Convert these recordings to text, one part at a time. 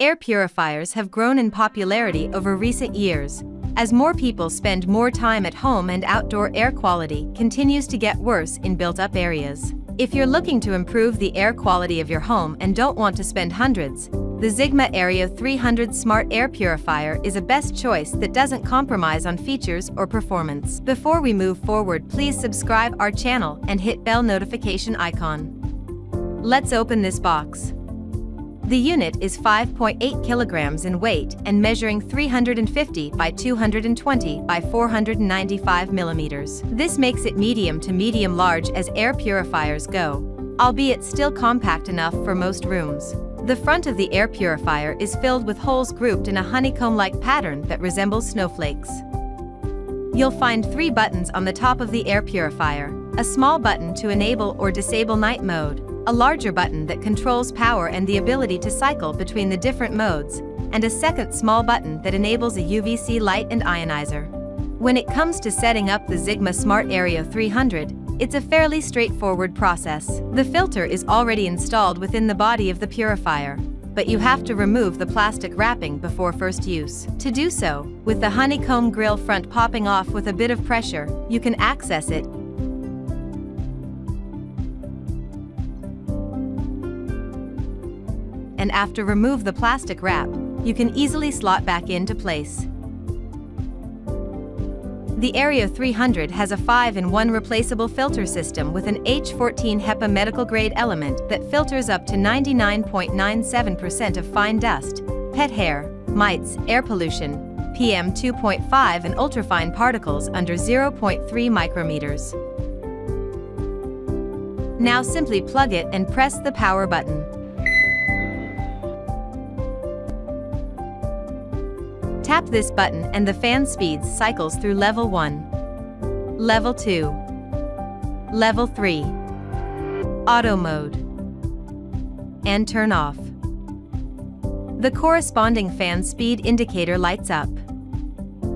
Air purifiers have grown in popularity over recent years. As more people spend more time at home and outdoor air quality continues to get worse in built-up areas. If you're looking to improve the air quality of your home and don't want to spend hundreds, the Zigma Aerio 300 Smart Air Purifier is a best choice that doesn't compromise on features or performance. Before we move forward, please subscribe our channel and hit bell notification icon. Let's open this box. The unit is 5.8 kilograms in weight and measuring 350 by 220 by 495 millimeters. This makes it medium to medium large as air purifiers go, albeit still compact enough for most rooms. The front of the air purifier is filled with holes grouped in a honeycomb-like pattern that resembles snowflakes. You'll find 3 buttons on the top of the air purifier: a small button to enable or disable night mode, a larger button that controls power and the ability to cycle between the different modes, and a second small button that enables a UVC light and ionizer. When it comes to setting up the Zigma Smart Aerio 300, it's a fairly straightforward process. The filter is already installed within the body of the purifier, but you have to remove the plastic wrapping before first use. To do so, with the honeycomb grill front popping off with a bit of pressure, you can access it. And after remove the plastic wrap, you can easily slot back into place. The Aerio 300 has a 5-in-1 replaceable filter system with an H14 HEPA medical-grade element that filters up to 99.97% of fine dust, pet hair, mites, air pollution, PM 2.5 and ultrafine particles under 0.3 micrometers. Now simply plug it and press the power button. Tap this button and the fan speeds cycles through Level 1, Level 2, Level 3, Auto Mode, and turn off. The corresponding fan speed indicator lights up.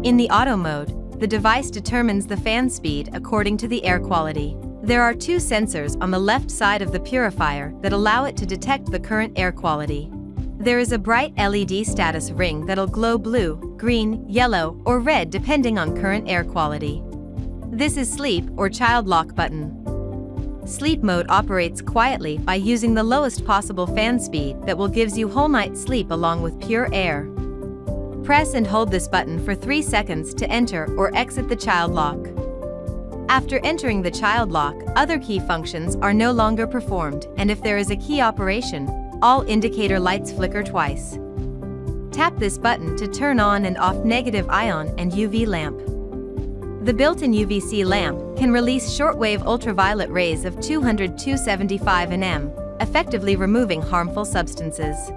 In the Auto Mode, the device determines the fan speed according to the air quality. There are 2 sensors on the left side of the purifier that allow it to detect the current air quality. There is a bright LED status ring that'll glow blue, green, yellow, or red depending on current air quality. This is Sleep or Child Lock button. Sleep mode operates quietly by using the lowest possible fan speed that will gives you whole night sleep along with pure air. Press and hold this button for 3 seconds to enter or exit the child lock. After entering the child lock, other key functions are no longer performed, and if there is a key operation, all indicator lights flicker twice. Tap this button to turn on and off negative ion and UV lamp. The built-in UVC lamp can release shortwave ultraviolet rays of 275 nm, effectively removing harmful substances.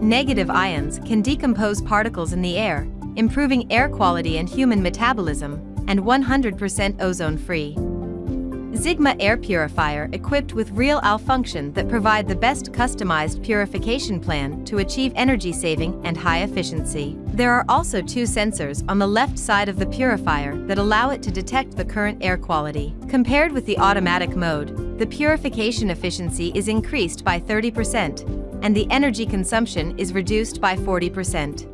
Negative ions can decompose particles in the air, improving air quality and human metabolism, and 100% ozone-free. Zigma Air Purifier equipped with real AL function that provide the best customized purification plan to achieve energy saving and high efficiency. There are also 2 sensors on the left side of the purifier that allow it to detect the current air quality. Compared with the automatic mode, the purification efficiency is increased by 30%, and the energy consumption is reduced by 40%.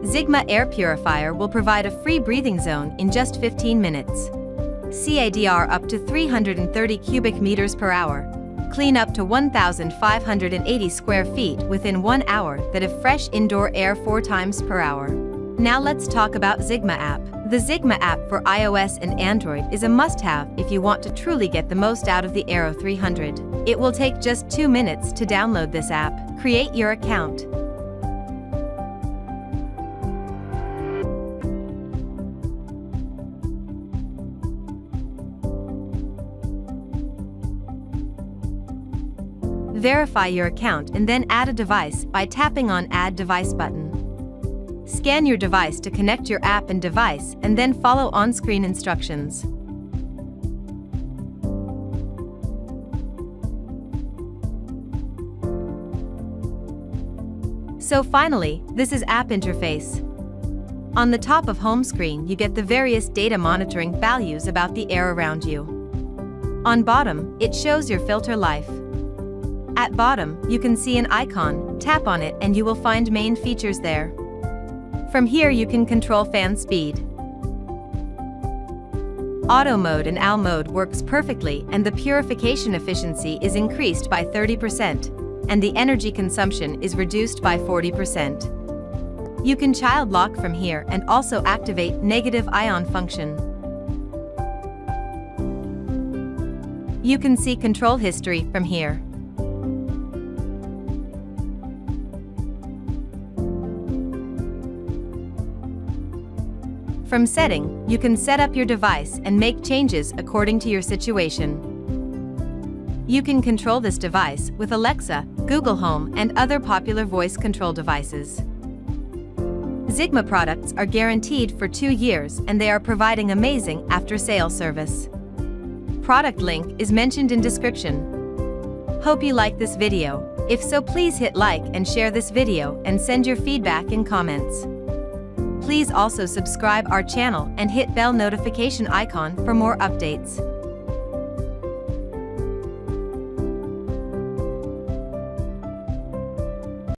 Zigma Air Purifier will provide a free breathing zone in just 15 minutes. CADR up to 330 cubic meters per hour. Clean up to 1,580 square feet within 1 hour that have fresh indoor air 4 times per hour. Now let's talk about Zigma App. The Zigma App for iOS and Android is a must-have if you want to truly get the most out of the Aerio 300. It will take just 2 minutes to download this app. Create your account. Verify your account and then add a device by tapping on Add Device button. Scan your device to connect your app and device and then follow on-screen instructions. So finally, this is app interface. On the top of home screen you get the various data monitoring values about the air around you. On bottom, it shows your filter life. At bottom, you can see an icon Tap on it and you will find main features there. From here you can control fan speed. Auto mode and AL mode works perfectly, and the purification efficiency is increased by 30%, and the energy consumption is reduced by 40%. You can child lock from here and also activate negative ion function. You can see control history from here. From setting, you can set up your device and make changes according to your situation. You can control this device with Alexa, Google Home, and other popular voice control devices. Zigma products are guaranteed for 2 years and they are providing amazing after-sale service. Product link is mentioned in description. Hope you like this video. If so, please hit like and share this video and send your feedback in comments. Please also subscribe our channel and hit bell notification icon for more updates.